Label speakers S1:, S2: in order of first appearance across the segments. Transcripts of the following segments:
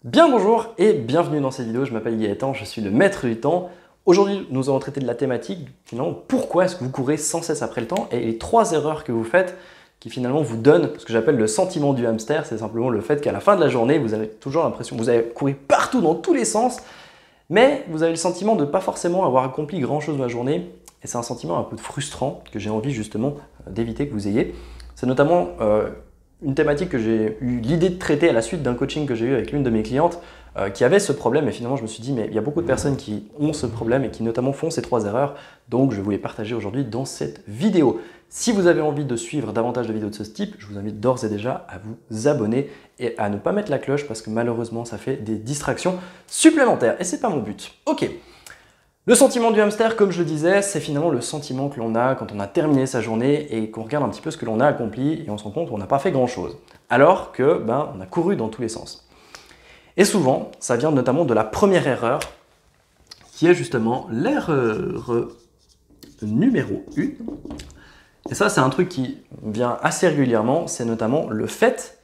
S1: Bien bonjour et bienvenue dans cette vidéo, je m'appelle Gaëtan, je suis le maître du temps. Aujourd'hui, nous allons traiter de la thématique, finalement, pourquoi est-ce que vous courez sans cesse après le temps et les 3 erreurs que vous faites qui finalement vous donnent ce que j'appelle le sentiment du hamster, c'est simplement le fait qu'à la fin de la journée, vous avez toujours l'impression que vous avez couru partout dans tous les sens, mais vous avez le sentiment de ne pas forcément avoir accompli grand chose de la journée et c'est un sentiment un peu frustrant que j'ai envie justement d'éviter que vous ayez. C'est notamment une thématique que j'ai eu l'idée de traiter à la suite d'un coaching que j'ai eu avec l'une de mes clientes qui avait ce problème et finalement je me suis dit mais il y a beaucoup de personnes qui ont ce problème et qui notamment font ces 3 erreurs, donc je voulais partager aujourd'hui dans cette vidéo. Si vous avez envie de suivre davantage de vidéos de ce type, je vous invite d'ores et déjà à vous abonner et à ne pas mettre la cloche parce que malheureusement ça fait des distractions supplémentaires et c'est pas mon but. Ok. Le sentiment du hamster, comme je le disais, c'est finalement le sentiment que l'on a quand on a terminé sa journée et qu'on regarde un petit peu ce que l'on a accompli et on se rend compte qu'on n'a pas fait grand-chose, alors que on a couru dans tous les sens. Et souvent, ça vient notamment de la première erreur, qui est justement l'erreur numéro 1. Et ça, c'est un truc qui vient assez régulièrement, c'est notamment le fait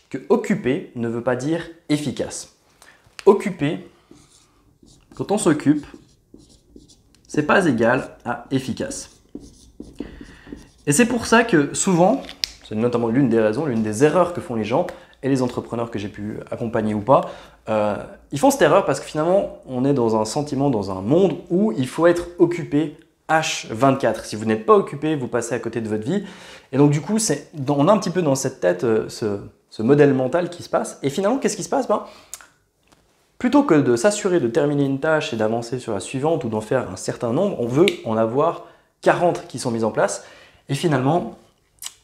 S1: que occuper ne veut pas dire efficace. Occuper, quand on s'occupe, c'est pas égal à efficace. Et c'est pour ça que souvent, c'est notamment l'une des raisons, l'une des erreurs que font les gens et les entrepreneurs que j'ai pu accompagner ou pas, ils font cette erreur parce que finalement, on est dans un sentiment, dans un monde où il faut être occupé H24. Si vous n'êtes pas occupé, vous passez à côté de votre vie. Et donc du coup, on a un petit peu dans cette tête ce modèle mental qui se passe. Et finalement, qu'est-ce qui se passe ? Plutôt que de s'assurer de terminer une tâche et d'avancer sur la suivante ou d'en faire un certain nombre, on veut en avoir 40 qui sont mises en place. Et finalement,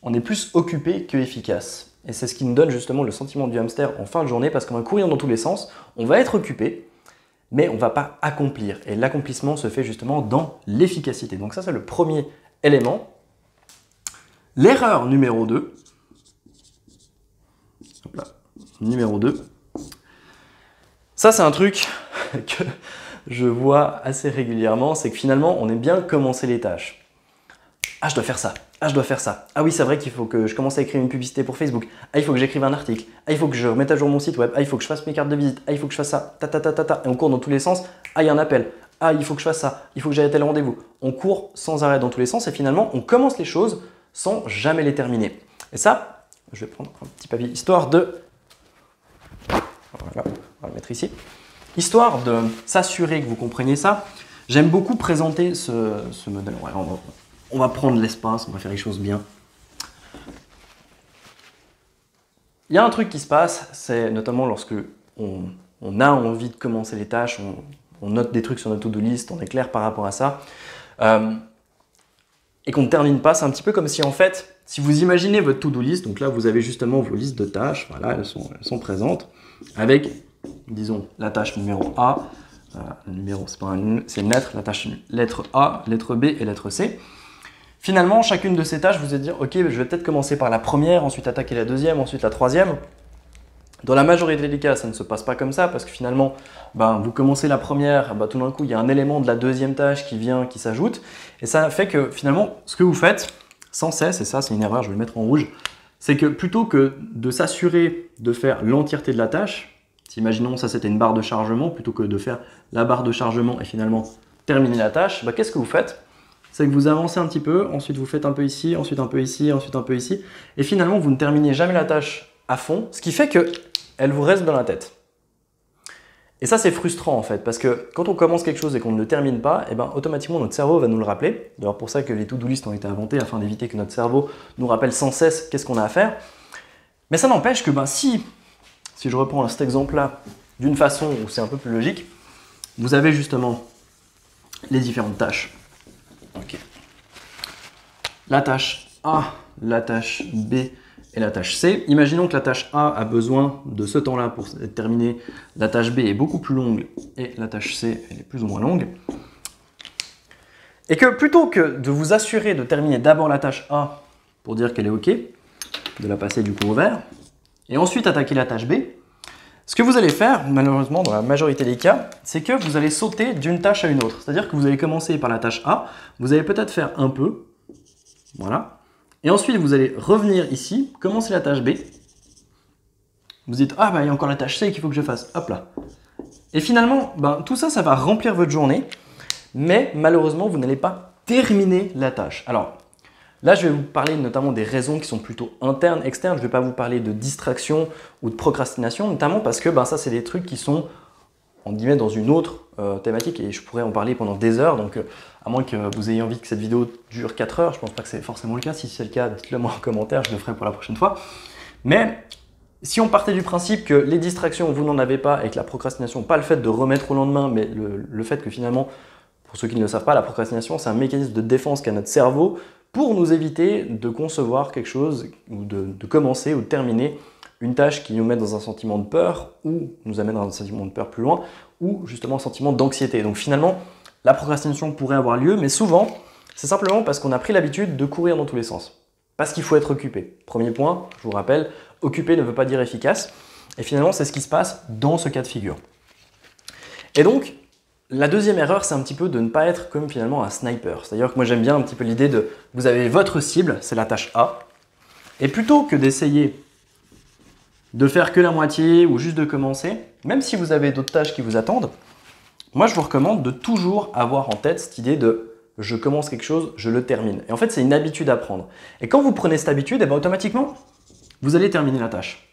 S1: on est plus occupé que efficace. Et c'est ce qui nous donne justement le sentiment du hamster en fin de journée parce qu'on va courir dans tous les sens, on va être occupé, mais on ne va pas accomplir. Et l'accomplissement se fait justement dans l'efficacité. Donc ça, c'est le premier élément. L'erreur numéro 2. Hop là, numéro 2. Ça, c'est un truc que je vois assez régulièrement, c'est que finalement, on aime bien commencer les tâches. Ah, je dois faire ça. Ah, je dois faire ça. Ah oui, c'est vrai qu'il faut que je commence à écrire une publicité pour Facebook. Ah, il faut que j'écrive un article. Ah, il faut que je remette à jour mon site web. Ah, il faut que je fasse mes cartes de visite. Ah, il faut que je fasse ça. Ta, ta, ta, ta, ta. Et on court dans tous les sens. Ah, il y a un appel. Ah, il faut que je fasse ça. Il faut que j'aille à tel rendez-vous. On court sans arrêt dans tous les sens et finalement, on commence les choses sans jamais les terminer. Et ça, je vais prendre un petit papier histoire de... Voilà, on va le mettre ici. Histoire de s'assurer que vous compreniez ça, j'aime beaucoup présenter ce modèle. Ouais, on va prendre l'espace, on va faire les choses bien. Il y a un truc qui se passe, c'est notamment lorsque on a envie de commencer les tâches, on note des trucs sur notre to-do list, on est clair par rapport à ça, et qu'on ne termine pas. C'est un petit peu comme si en fait, si vous imaginez votre to-do list, donc là vous avez justement vos listes de tâches, voilà, elles sont présentes, avec, disons, la tâche numéro A, le numéro, c'est une lettre, la tâche lettre A, lettre B et lettre C. Finalement, chacune de ces tâches, vous allez dire, ok, je vais peut-être commencer par la première, ensuite attaquer la deuxième, ensuite la troisième. Dans la majorité des cas, ça ne se passe pas comme ça parce que finalement, vous commencez la première, tout d'un coup, il y a un élément de la deuxième tâche qui vient, qui s'ajoute. Et ça fait que finalement, ce que vous faites sans cesse, et ça c'est une erreur, je vais le mettre en rouge, c'est que plutôt que de s'assurer de faire l'entièreté de la tâche, si imaginons ça c'était une barre de chargement, plutôt que de faire la barre de chargement et finalement terminer la tâche, qu'est-ce que vous faites ? C'est que vous avancez un petit peu, ensuite vous faites un peu ici, ensuite un peu ici, ensuite un peu ici, et finalement vous ne terminez jamais la tâche à fond, ce qui fait qu'elle vous reste dans la tête. Et ça c'est frustrant en fait, parce que quand on commence quelque chose et qu'on ne le termine pas, automatiquement notre cerveau va nous le rappeler. D'ailleurs pour ça que les to-do list ont été inventés, afin d'éviter que notre cerveau nous rappelle sans cesse qu'est-ce qu'on a à faire. Mais ça n'empêche que si je reprends cet exemple-là d'une façon où c'est un peu plus logique, vous avez justement les différentes tâches. Okay. La tâche A, la tâche B et la tâche C. Imaginons que la tâche A a besoin de ce temps-là pour terminer. La tâche B est beaucoup plus longue et la tâche C elle est plus ou moins longue. Et que plutôt que de vous assurer de terminer d'abord la tâche A pour dire qu'elle est OK, de la passer du coup au vert, et ensuite attaquer la tâche B, ce que vous allez faire, malheureusement dans la majorité des cas, c'est que vous allez sauter d'une tâche à une autre. C'est-à-dire que vous allez commencer par la tâche A, vous allez peut-être faire un peu, voilà, et ensuite vous allez revenir ici, commencer la tâche B, Vous dites, ah bah il y a encore la tâche C qu'il faut que je fasse, hop là. Et finalement, tout ça, ça va remplir votre journée, mais malheureusement, vous n'allez pas terminer la tâche. Alors, là, je vais vous parler notamment des raisons qui sont plutôt internes, externes. Je ne vais pas vous parler de distraction ou de procrastination, notamment parce que ça, c'est des trucs qui sont, on dit, dans une autre thématique et je pourrais en parler pendant des heures. Donc, à moins que vous ayez envie que cette vidéo dure 4 heures, je ne pense pas que c'est forcément le cas. Si c'est le cas, dites-le moi en commentaire, je le ferai pour la prochaine fois. Mais si on partait du principe que les distractions, vous n'en avez pas et que la procrastination, pas le fait de remettre au lendemain, mais le fait que finalement, pour ceux qui ne le savent pas, la procrastination, c'est un mécanisme de défense qu'a notre cerveau pour nous éviter de concevoir quelque chose ou de commencer ou de terminer une tâche qui nous met dans un sentiment de peur ou nous amène dans un sentiment de peur plus loin ou justement un sentiment d'anxiété. Donc finalement, la procrastination pourrait avoir lieu, mais souvent, c'est simplement parce qu'on a pris l'habitude de courir dans tous les sens. Parce qu'il faut être occupé. Premier point, je vous rappelle, occupé ne veut pas dire efficace. Et finalement, c'est ce qui se passe dans ce cas de figure. Et donc, la deuxième erreur, c'est un petit peu de ne pas être comme finalement un sniper. C'est-à-dire que moi, j'aime bien un petit peu l'idée de, vous avez votre cible, c'est la tâche A. Et plutôt que d'essayer de faire que la moitié ou juste de commencer, même si vous avez d'autres tâches qui vous attendent, moi, je vous recommande de toujours avoir en tête cette idée de je commence quelque chose, je le termine. Et en fait, c'est une habitude à prendre. Et quand vous prenez cette habitude, automatiquement, vous allez terminer la tâche.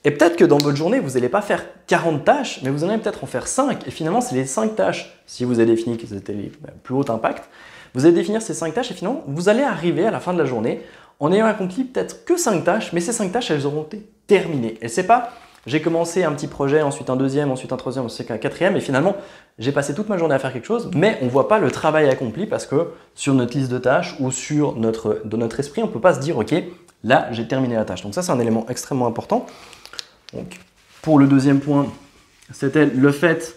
S1: Et peut-être que dans votre journée, vous n'allez pas faire 40 tâches, mais vous allez peut-être en faire 5. Et finalement, c'est les 5 tâches, si vous avez défini que c'était les plus haut impact, vous allez définir ces 5 tâches et finalement, vous allez arriver à la fin de la journée en ayant accompli peut-être que 5 tâches, mais ces 5 tâches, elles auront été terminées. Et c'est pas, j'ai commencé un petit projet, ensuite un deuxième, ensuite un troisième, ensuite un quatrième, et finalement, j'ai passé toute ma journée à faire quelque chose, mais on ne voit pas le travail accompli parce que sur notre liste de tâches ou dans notre esprit, on ne peut pas se dire, ok, là, j'ai terminé la tâche. Donc ça, c'est un élément extrêmement important. Donc, pour le deuxième point, c'était le fait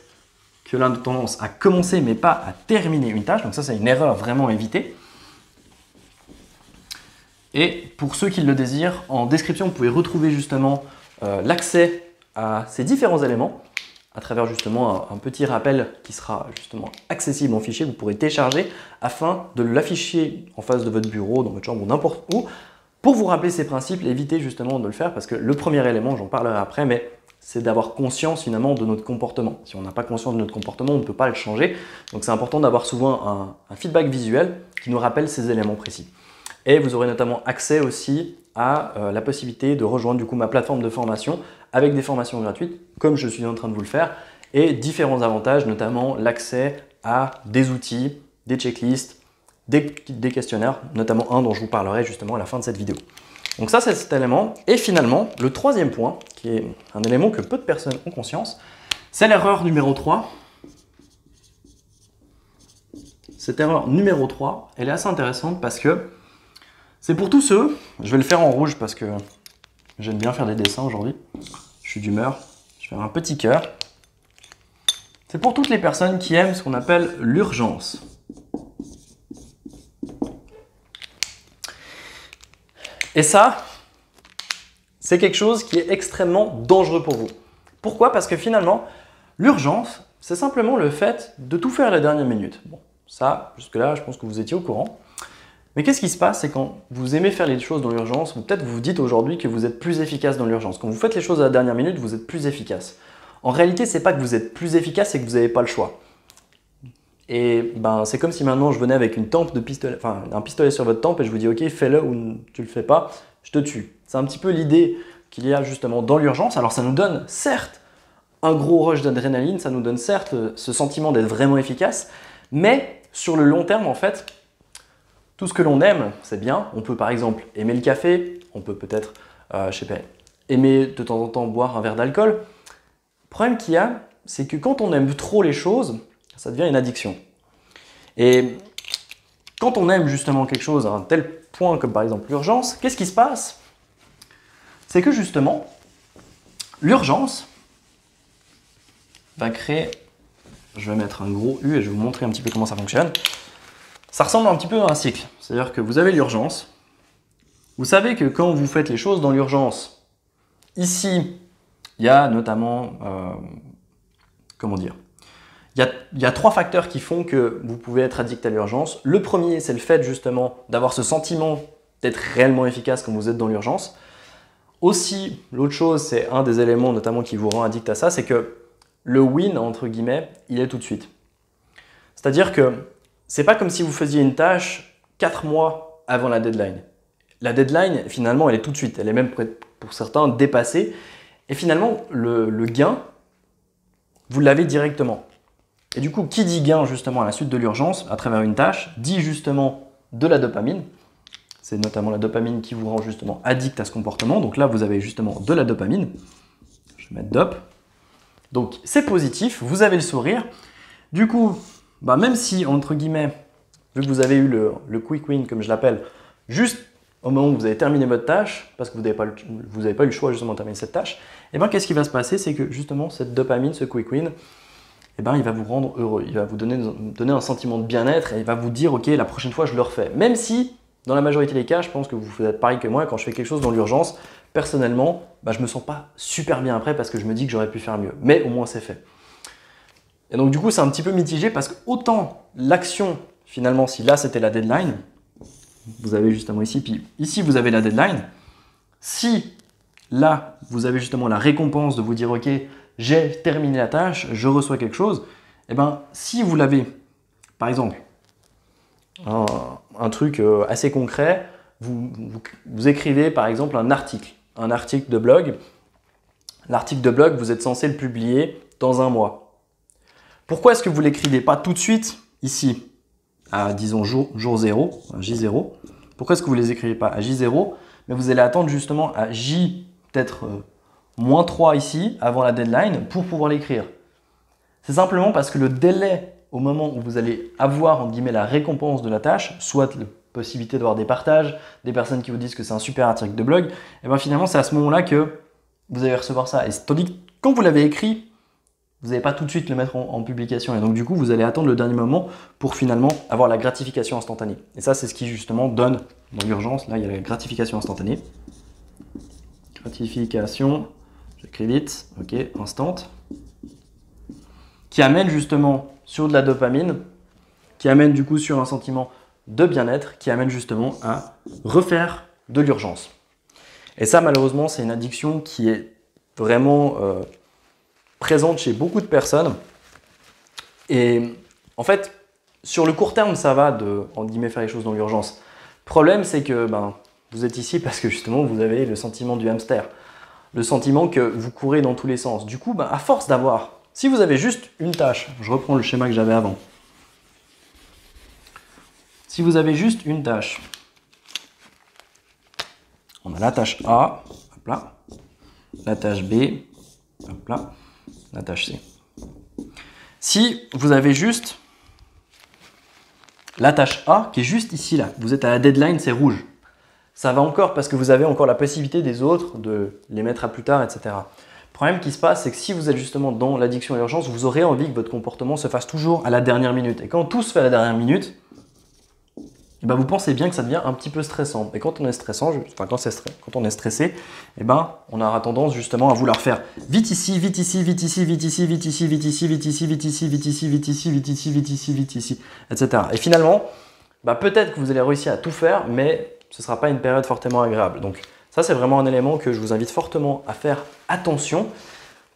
S1: que l'on a tendance à commencer mais pas à terminer une tâche. Donc ça, c'est une erreur vraiment à éviter. Et pour ceux qui le désirent, en description, vous pouvez retrouver justement l'accès à ces différents éléments à travers justement un petit rappel qui sera justement accessible en fichier que vous pourrez télécharger afin de l'afficher en face de votre bureau, dans votre chambre ou n'importe où, pour vous rappeler ces principes et éviter justement de le faire parce que le premier élément, j'en parlerai après, mais c'est d'avoir conscience finalement de notre comportement. Si on n'a pas conscience de notre comportement, on ne peut pas le changer. Donc c'est important d'avoir souvent un feedback visuel qui nous rappelle ces éléments précis. Et vous aurez notamment accès aussi à la possibilité de rejoindre du coup ma plateforme de formation avec des formations gratuites, comme je suis en train de vous le faire, et différents avantages, notamment l'accès à des outils, des checklists, des questionnaires, notamment un dont je vous parlerai justement à la fin de cette vidéo. Donc ça, c'est cet élément. Et finalement, le troisième point, qui est un élément que peu de personnes ont conscience, c'est l'erreur numéro 3. Cette erreur numéro 3, elle est assez intéressante parce que c'est pour tous ceux, je vais le faire en rouge parce que j'aime bien faire des dessins aujourd'hui, je suis d'humeur, je vais faire un petit cœur. C'est pour toutes les personnes qui aiment ce qu'on appelle l'urgence. Et ça, c'est quelque chose qui est extrêmement dangereux pour vous. Pourquoi? Parce que finalement, l'urgence, c'est simplement le fait de tout faire à la dernière minute. Bon, ça, jusque-là, je pense que vous étiez au courant. Mais qu'est-ce qui se passe? C'est quand vous aimez faire les choses dans l'urgence, ou peut-être vous vous dites aujourd'hui que vous êtes plus efficace dans l'urgence. Quand vous faites les choses à la dernière minute, vous êtes plus efficace. En réalité, c'est pas que vous êtes plus efficace, c'est que vous n'avez pas le choix. Et c'est comme si maintenant je venais avec une tempe de pistolet, enfin un pistolet sur votre tempe et je vous dis ok, fais-le ou tu le fais pas, je te tue. C'est un petit peu l'idée qu'il y a justement dans l'urgence. Alors ça nous donne certes un gros rush d'adrénaline, ça nous donne certes ce sentiment d'être vraiment efficace, mais sur le long terme en fait, tout ce que l'on aime, c'est bien. On peut par exemple aimer le café, on peut peut-être, je sais pas, aimer de temps en temps boire un verre d'alcool. Le problème qu'il y a, c'est que quand on aime trop les choses, ça devient une addiction. Et quand on aime justement quelque chose à un tel point comme par exemple l'urgence, qu'est-ce qui se passe? C'est que justement, l'urgence va créer, je vais mettre un gros U et je vais vous montrer un petit peu comment ça fonctionne. Ça ressemble un petit peu à un cycle, c'est-à-dire que vous avez l'urgence. Vous savez que quand vous faites les choses dans l'urgence, ici, il y a notamment, comment dire, il y a 3 facteurs qui font que vous pouvez être addict à l'urgence. Le premier, c'est le fait justement d'avoir ce sentiment d'être réellement efficace quand vous êtes dans l'urgence. Aussi, l'autre chose, c'est un des éléments notamment qui vous rend addict à ça, c'est que le win, entre guillemets, il est tout de suite. C'est-à-dire que c'est pas comme si vous faisiez une tâche 4 mois avant la deadline. La deadline, finalement, elle est tout de suite. Elle est même pour certains dépassée. Et finalement, le gain, vous l'avez directement. Et du coup, qui dit gain justement à la suite de l'urgence, à travers une tâche, dit justement de la dopamine. C'est notamment la dopamine qui vous rend justement addict à ce comportement. Donc là, vous avez justement de la dopamine. Je vais mettre dop. Donc c'est positif, vous avez le sourire. Du coup, même si, entre guillemets, vu que vous avez eu le quick win, comme je l'appelle, juste au moment où vous avez terminé votre tâche, parce que vous n'avez pas eu le choix justement de terminer cette tâche, et bien qu'est-ce qui va se passer? C'est que justement, cette dopamine, ce quick win, il va vous rendre heureux. Il va vous donner un sentiment de bien-être et il va vous dire, ok, la prochaine fois, je le refais. Même si, dans la majorité des cas, je pense que vous faites pareil que moi, quand je fais quelque chose dans l'urgence, personnellement, je ne me sens pas super bien après parce que je me dis que j'aurais pu faire mieux. Mais au moins, c'est fait. Et donc, du coup, c'est un petit peu mitigé parce que autant l'action, finalement, si là, c'était la deadline, vous avez justement ici, puis ici, vous avez la deadline. Si là, vous avez justement la récompense de vous dire, ok, j'ai terminé la tâche, je reçois quelque chose, et bien, si vous l'avez, par exemple, un truc assez concret, vous écrivez par exemple un article de blog. L'article de blog, vous êtes censé le publier dans un mois. Pourquoi est-ce que vous ne l'écrivez pas tout de suite ici, à disons jour 0, J0? Pourquoi est-ce que vous ne les écrivez pas à J0? Mais vous allez attendre justement à J peut-être moins 3 ici, avant la deadline, pour pouvoir l'écrire. C'est simplement parce que le délai au moment où vous allez avoir, entre guillemets, la récompense de la tâche, soit la possibilité d'avoir des partages, des personnes qui vous disent que c'est un super article de blog, et bien finalement, c'est à ce moment-là que vous allez recevoir ça. Et tandis que quand vous l'avez écrit, vous n'allez pas tout de suite le mettre en publication. Et donc, du coup, vous allez attendre le dernier moment pour finalement avoir la gratification instantanée. Et ça, c'est ce qui justement donne, dans l'urgence, là, il y a la gratification instantanée. Gratification, j'écris vite, ok, instant. Qui amène justement sur de la dopamine, qui amène du coup sur un sentiment de bien-être, qui amène justement à refaire de l'urgence. Et ça, malheureusement, c'est une addiction qui est vraiment présente chez beaucoup de personnes. Et en fait, sur le court terme, ça va de, entre guillemets, faire les choses dans l'urgence. Le problème, c'est que vous êtes ici parce que justement, vous avez le sentiment du hamster. Le sentiment que vous courez dans tous les sens. Du coup, à force d'avoir... Si vous avez juste une tâche, je reprends le schéma que j'avais avant. Si vous avez juste une tâche, on a la tâche A, hop là, la tâche B, hop là, la tâche C. Si vous avez juste la tâche A qui est juste ici, là, vous êtes à la deadline, c'est rouge. Ça va encore parce que vous avez encore la possibilité des autres de les mettre à plus tard, etc. Le problème qui se passe, c'est que si vous êtes justement dans l'addiction à l'urgence, vous aurez envie que votre comportement se fasse toujours à la dernière minute. Et quand tout se fait à la dernière minute, vous pensez bien que ça devient un petit peu stressant. Et quand on est stressant, quand on est stressé, on aura tendance justement à vouloir faire vite ici, vite ici, vite ici, vite ici, vite ici, vite ici, vite ici, vite ici, vite ici, vite ici, vite ici, vite ici, vite ici, etc. Et finalement, peut-être que vous allez réussir à tout faire, mais ce ne sera pas une période fortement agréable. Donc ça, c'est vraiment un élément que je vous invite fortement à faire attention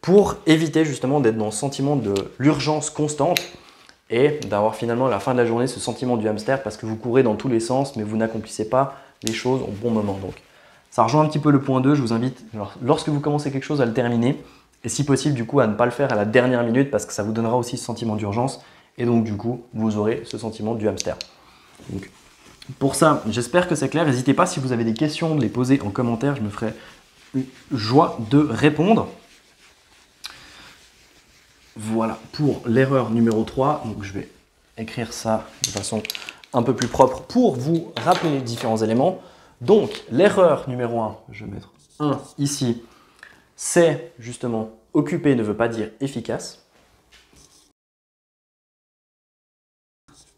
S1: pour éviter justement d'être dans le sentiment de l'urgence constante et d'avoir finalement à la fin de la journée ce sentiment du hamster parce que vous courez dans tous les sens mais vous n'accomplissez pas les choses au bon moment. Donc ça rejoint un petit peu le point 2, je vous invite lorsque vous commencez quelque chose à le terminer et si possible du coup à ne pas le faire à la dernière minute parce que ça vous donnera aussi ce sentiment d'urgence et donc du coup vous aurez ce sentiment du hamster. Donc, pour ça, j'espère que c'est clair. N'hésitez pas si vous avez des questions de les poser en commentaire, je me ferai une joie de répondre. Voilà pour l'erreur numéro 3. Donc je vais écrire ça de façon un peu plus propre pour vous rappeler les différents éléments. Donc l'erreur numéro 1, je vais mettre 1 ici, c'est justement occupé ne veut pas dire efficace.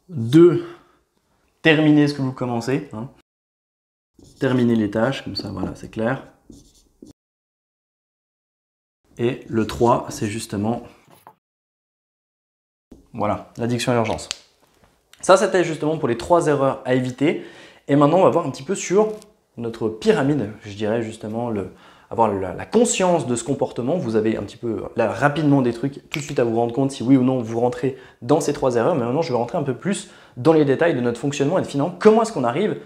S1: 2, terminer ce que vous commencez. Terminer les tâches, comme ça voilà, c'est clair. Et le 3, c'est justement... Voilà, l'addiction à l'urgence. Ça, c'était justement pour les 3 erreurs à éviter. Et maintenant, on va voir un petit peu sur notre pyramide, je dirais justement avoir la conscience de ce comportement, vous avez un petit peu là rapidement des trucs tout de suite à vous rendre compte si oui ou non vous rentrez dans ces 3 erreurs. Mais maintenant, je vais rentrer un peu plus dans les détails de notre fonctionnement et finalement comment est-ce qu'on arrive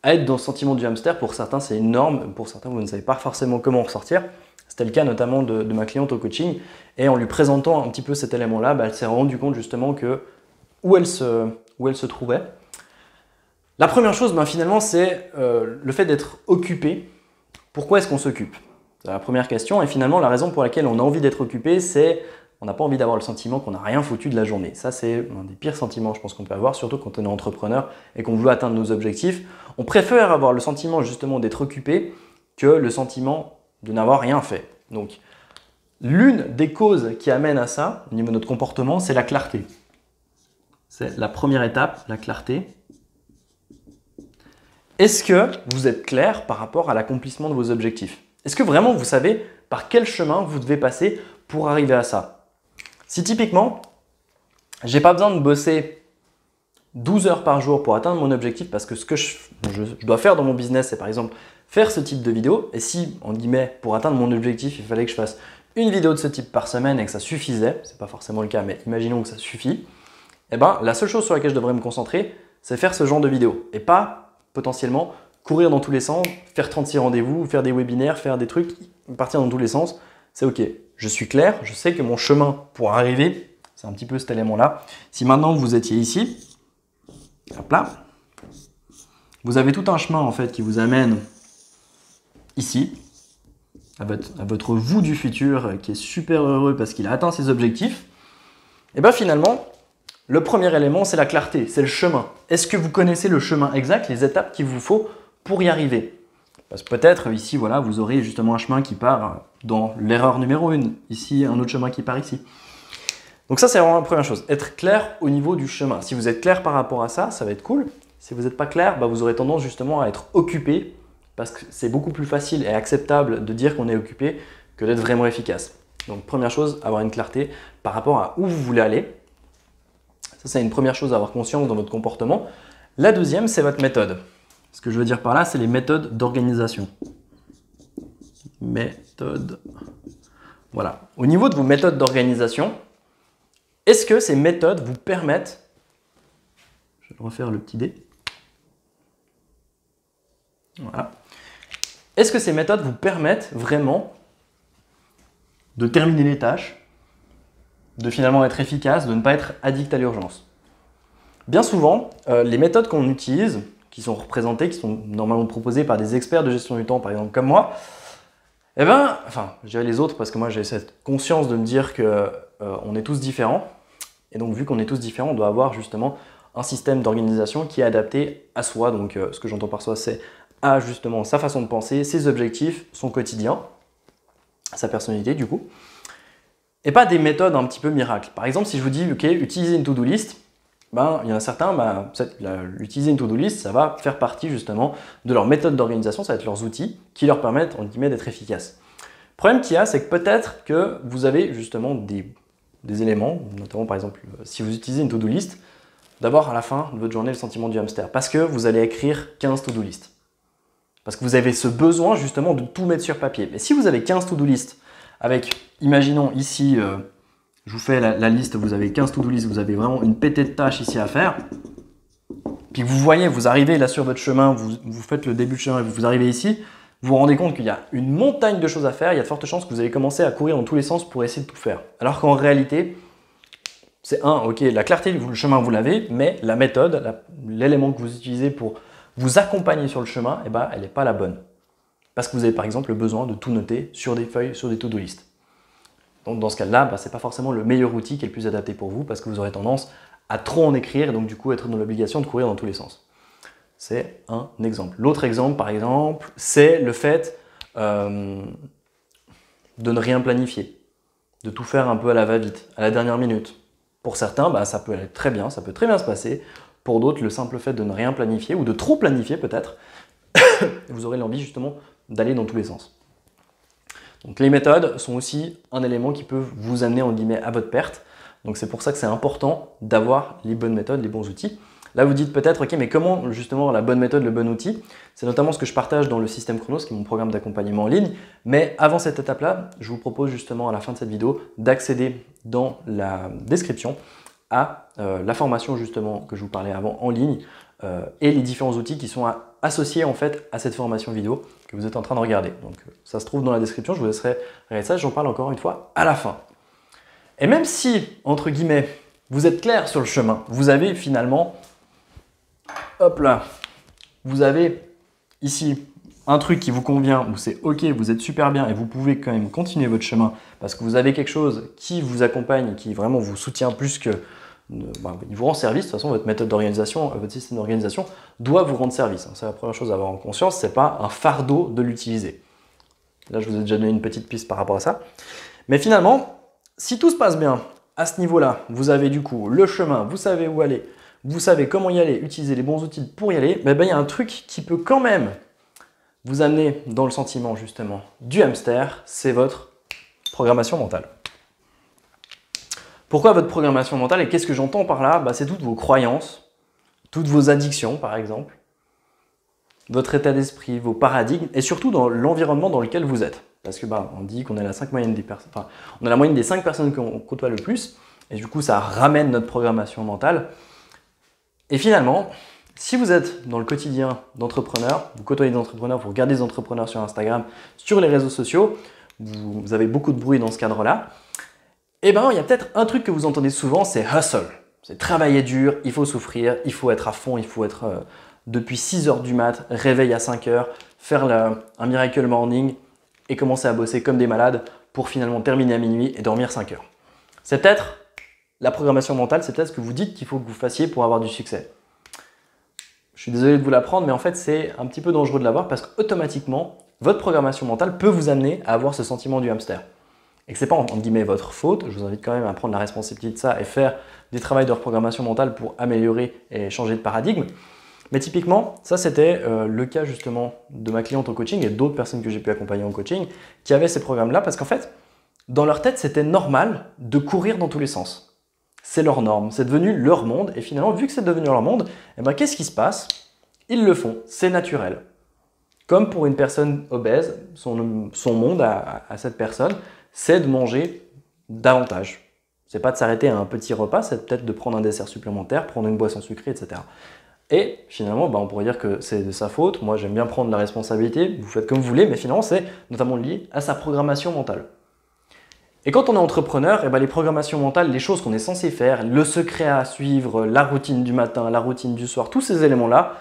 S1: à être dans le sentiment du hamster. Pour certains, c'est énorme. Pour certains, vous ne savez pas forcément comment en ressortir. C'était le cas notamment de ma cliente au coaching. Et en lui présentant un petit peu cet élément-là, elle s'est rendue compte justement que où elle se trouvait. La première chose, finalement, c'est le fait d'être occupé. Pourquoi est-ce qu'on s'occupe? C'est la première question. Et finalement, la raison pour laquelle on a envie d'être occupé, c'est on n'a pas envie d'avoir le sentiment qu'on n'a rien foutu de la journée. Ça, c'est un des pires sentiments, je pense, qu'on peut avoir, surtout quand on est entrepreneur et qu'on veut atteindre nos objectifs. On préfère avoir le sentiment justement d'être occupé que le sentiment de n'avoir rien fait. Donc, l'une des causes qui amène à ça, au niveau de notre comportement, c'est la clarté. C'est la première étape, la clarté. Est-ce que vous êtes clair par rapport à l'accomplissement de vos objectifs? Est-ce que vraiment vous savez par quel chemin vous devez passer pour arriver à ça? Si typiquement, j'ai pas besoin de bosser 12 heures par jour pour atteindre mon objectif parce que ce que je dois faire dans mon business, c'est par exemple faire ce type de vidéo. Et si, en guillemets, pour atteindre mon objectif, il fallait que je fasse une vidéo de ce type par semaine et que ça suffisait, c'est pas forcément le cas, mais imaginons que ça suffit, eh ben, la seule chose sur laquelle je devrais me concentrer, c'est faire ce genre de vidéo et pas potentiellement courir dans tous les sens, faire 36 rendez-vous, faire des webinaires, faire des trucs, partir dans tous les sens. C'est OK. Je suis clair, je sais que mon chemin pour arriver, c'est un petit peu cet élément-là. Si maintenant vous étiez ici, hop là, vous avez tout un chemin en fait qui vous amène ici, à votre vous du futur qui est super heureux parce qu'il a atteint ses objectifs. Et bien finalement, le premier élément, c'est la clarté, c'est le chemin. Est-ce que vous connaissez le chemin exact, les étapes qu'il vous faut pour y arriver? Parce que peut-être ici, voilà, vous aurez justement un chemin qui part dans l'erreur numéro 1. Ici, un autre chemin qui part ici. Donc ça, c'est vraiment la première chose. Être clair au niveau du chemin. Si vous êtes clair par rapport à ça, ça va être cool. Si vous n'êtes pas clair, vous aurez tendance justement à être occupé parce que c'est beaucoup plus facile et acceptable de dire qu'on est occupé que d'être vraiment efficace. Donc première chose, avoir une clarté par rapport à où vous voulez aller. Ça, c'est une première chose à avoir conscience dans votre comportement. La deuxième, c'est votre méthode. Ce que je veux dire par là, c'est les méthodes d'organisation. Méthode. Voilà. Au niveau de vos méthodes d'organisation, est-ce que ces méthodes vous permettent, je vais refaire le petit dé. Voilà. Est-ce que ces méthodes vous permettent vraiment de terminer les tâches, de finalement être efficace, de ne pas être addict à l'urgence? Bien souvent, les méthodes qu'on utilise, qui sont représentées, qui sont normalement proposées par des experts de gestion du temps, par exemple comme moi, eh ben, enfin, je dirais les autres parce que moi j'ai cette conscience de me dire que on est tous différents. Et donc, vu qu'on est tous différents, on doit avoir justement un système d'organisation qui est adapté à soi. Donc, ce que j'entends par soi, c'est à justement sa façon de penser, ses objectifs, son quotidien, sa personnalité du coup. Et pas des méthodes un petit peu miracles. Par exemple, si je vous dis, OK, utilisez une to-do list, il y en a certains, utiliser une to-do list, ça va faire partie justement de leur méthode d'organisation, ça va être leurs outils qui leur permettent, entre guillemets, d'être efficaces. Le problème qu'il y a, c'est que peut-être que vous avez justement des éléments, notamment par exemple, si vous utilisez une to-do list, d'avoir à la fin de votre journée le sentiment du hamster, parce que vous allez écrire 15 to-do list. Parce que vous avez ce besoin justement de tout mettre sur papier. Mais si vous avez 15 to-do list avec, imaginons ici, je vous fais la liste, vous avez 15 to-do list, vous avez vraiment une pétée de tâches ici à faire, puis vous voyez, vous arrivez là sur votre chemin, vous faites le début de chemin et vous arrivez ici, vous vous rendez compte qu'il y a une montagne de choses à faire, il y a de fortes chances que vous allez commencer à courir dans tous les sens pour essayer de tout faire. Alors qu'en réalité, c'est ok, la clarté, le chemin vous l'avez, mais la méthode, l'élément que vous utilisez pour vous accompagner sur le chemin, elle n'est pas la bonne. Parce que vous avez par exemple besoin de tout noter sur des feuilles, sur des to-do list. Donc dans ce cas-là, ce n'est pas forcément le meilleur outil qui est le plus adapté pour vous parce que vous aurez tendance à trop en écrire et donc du coup être dans l'obligation de courir dans tous les sens. C'est un exemple. L'autre exemple, par exemple, c'est le fait de ne rien planifier, de tout faire un peu à la va-vite, à la dernière minute. Pour certains, ça peut aller très bien, ça peut très bien se passer. Pour d'autres, le simple fait de ne rien planifier ou de trop planifier peut-être, vous aurez l'envie justement d'aller dans tous les sens. Donc les méthodes sont aussi un élément qui peut vous amener en guillemets à votre perte. Donc c'est pour ça que c'est important d'avoir les bonnes méthodes, les bons outils. Là, vous dites peut-être, ok, mais comment justement la bonne méthode, le bon outil? C'est notamment ce que je partage dans le système Chronos, qui est mon programme d'accompagnement en ligne. Mais avant cette étape-là, je vous propose justement à la fin de cette vidéo d'accéder dans la description à la formation justement que je vous parlais avant en ligne et les différents outils qui sont associés en fait à cette formation vidéo que vous êtes en train de regarder. Donc ça se trouve dans la description, je vous laisserai regarder ça, j'en parle encore une fois à la fin. Et même si, entre guillemets, vous êtes clair sur le chemin, vous avez finalement, hop là, vous avez ici un truc qui vous convient, où c'est ok, vous êtes super bien et vous pouvez quand même continuer votre chemin parce que vous avez quelque chose qui vous accompagne, qui vraiment vous soutient plus que il vous rend service. De toute façon, votre méthode d'organisation, votre système d'organisation doit vous rendre service. C'est la première chose à avoir en conscience, ce n'est pas un fardeau de l'utiliser. Là, je vous ai déjà donné une petite piste par rapport à ça. Mais finalement, si tout se passe bien à ce niveau-là, vous avez du coup le chemin, vous savez où aller, vous savez comment y aller, utiliser les bons outils pour y aller, mais il y a un truc qui peut quand même vous amener dans le sentiment justement du hamster, c'est votre programmation mentale. Pourquoi votre programmation mentale et qu'est-ce que j'entends par là? C'est toutes vos croyances, toutes vos addictions par exemple, votre état d'esprit, vos paradigmes et surtout dans l'environnement dans lequel vous êtes. Parce que on dit qu'on est on a la moyenne des 5 personnes qu'on côtoie le plus et du coup ça ramène notre programmation mentale. Et finalement, si vous êtes dans le quotidien d'entrepreneurs, vous côtoyez des entrepreneurs, vous regardez des entrepreneurs sur Instagram, sur les réseaux sociaux, vous avez beaucoup de bruit dans ce cadre-là, il y a peut-être un truc que vous entendez souvent, c'est hustle. C'est travailler dur, il faut souffrir, il faut être à fond, il faut être depuis 6 h du mat, réveil à 5 h, faire un miracle morning et commencer à bosser comme des malades pour finalement terminer à minuit et dormir 5 heures. C'est peut-être la programmation mentale, c'est peut-être ce que vous dites qu'il faut que vous fassiez pour avoir du succès. Je suis désolé de vous l'apprendre, mais en fait, c'est un petit peu dangereux de l'avoir parce qu'automatiquement, votre programmation mentale peut vous amener à avoir ce sentiment du hamster. Et que ce n'est pas, entre guillemets, votre faute. Je vous invite quand même à prendre la responsabilité de ça et faire des travaux de reprogrammation mentale pour améliorer et changer de paradigme. Mais typiquement, ça, c'était le cas justement de ma cliente en coaching et d'autres personnes que j'ai pu accompagner en coaching qui avaient ces programmes-là parce qu'en fait, dans leur tête, c'était normal de courir dans tous les sens. C'est leur norme, c'est devenu leur monde et finalement, vu que c'est devenu leur monde, qu'est-ce qui se passe? Ils le font, c'est naturel. Comme pour une personne obèse, son monde à cette personne, c'est de manger davantage. C'est pas de s'arrêter à un petit repas, c'est peut-être de prendre un dessert supplémentaire, prendre une boisson sucrée, etc. Et finalement, on pourrait dire que c'est de sa faute. Moi, j'aime bien prendre la responsabilité, vous faites comme vous voulez, mais finalement, c'est notamment lié à sa programmation mentale. Et quand on est entrepreneur, les programmations mentales, les choses qu'on est censé faire, le secret à suivre, la routine du matin, la routine du soir, tous ces éléments-là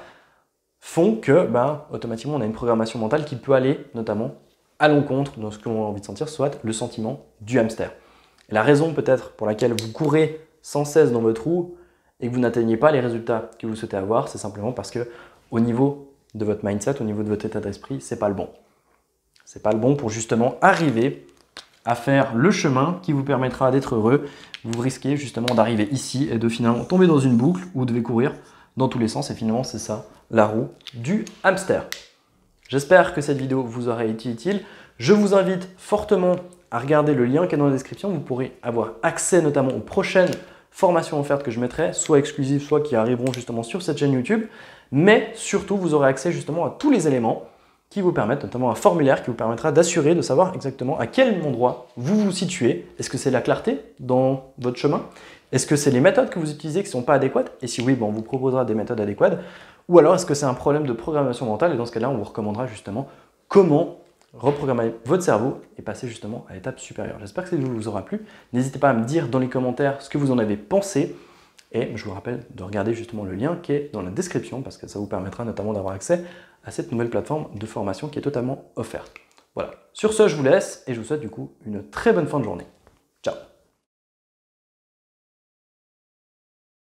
S1: font que, automatiquement, on a une programmation mentale qui peut aller notamment à l'encontre de ce qu'on a envie de sentir, soit le sentiment du hamster. Et la raison peut-être pour laquelle vous courez sans cesse dans votre roue et que vous n'atteignez pas les résultats que vous souhaitez avoir, c'est simplement parce que au niveau de votre mindset, au niveau de votre état d'esprit, c'est pas le bon. C'est pas le bon pour justement arriver à faire le chemin qui vous permettra d'être heureux. Vous risquez justement d'arriver ici et de finalement tomber dans une boucle où vous devez courir dans tous les sens et finalement c'est ça la roue du hamster. J'espère que cette vidéo vous aura été utile. Je vous invite fortement à regarder le lien qui est dans la description. Vous pourrez avoir accès notamment aux prochaines formations offertes que je mettrai, soit exclusives, soit qui arriveront justement sur cette chaîne YouTube. Mais surtout, vous aurez accès justement à tous les éléments qui vous permettent, notamment un formulaire qui vous permettra d'assurer, de savoir exactement à quel endroit vous vous situez. Est-ce que c'est la clarté dans votre chemin? Est-ce que c'est les méthodes que vous utilisez qui ne sont pas adéquates? Et si oui, on vous proposera des méthodes adéquates. Ou alors, est-ce que c'est un problème de programmation mentale? Et dans ce cas-là, on vous recommandera justement comment reprogrammer votre cerveau et passer justement à l'étape supérieure. J'espère que cette vidéo vous aura plu. N'hésitez pas à me dire dans les commentaires ce que vous en avez pensé. Et je vous rappelle de regarder justement le lien qui est dans la description parce que ça vous permettra notamment d'avoir accès à cette nouvelle plateforme de formation qui est totalement offerte. Voilà. Sur ce, je vous laisse et je vous souhaite du coup une très bonne fin de journée.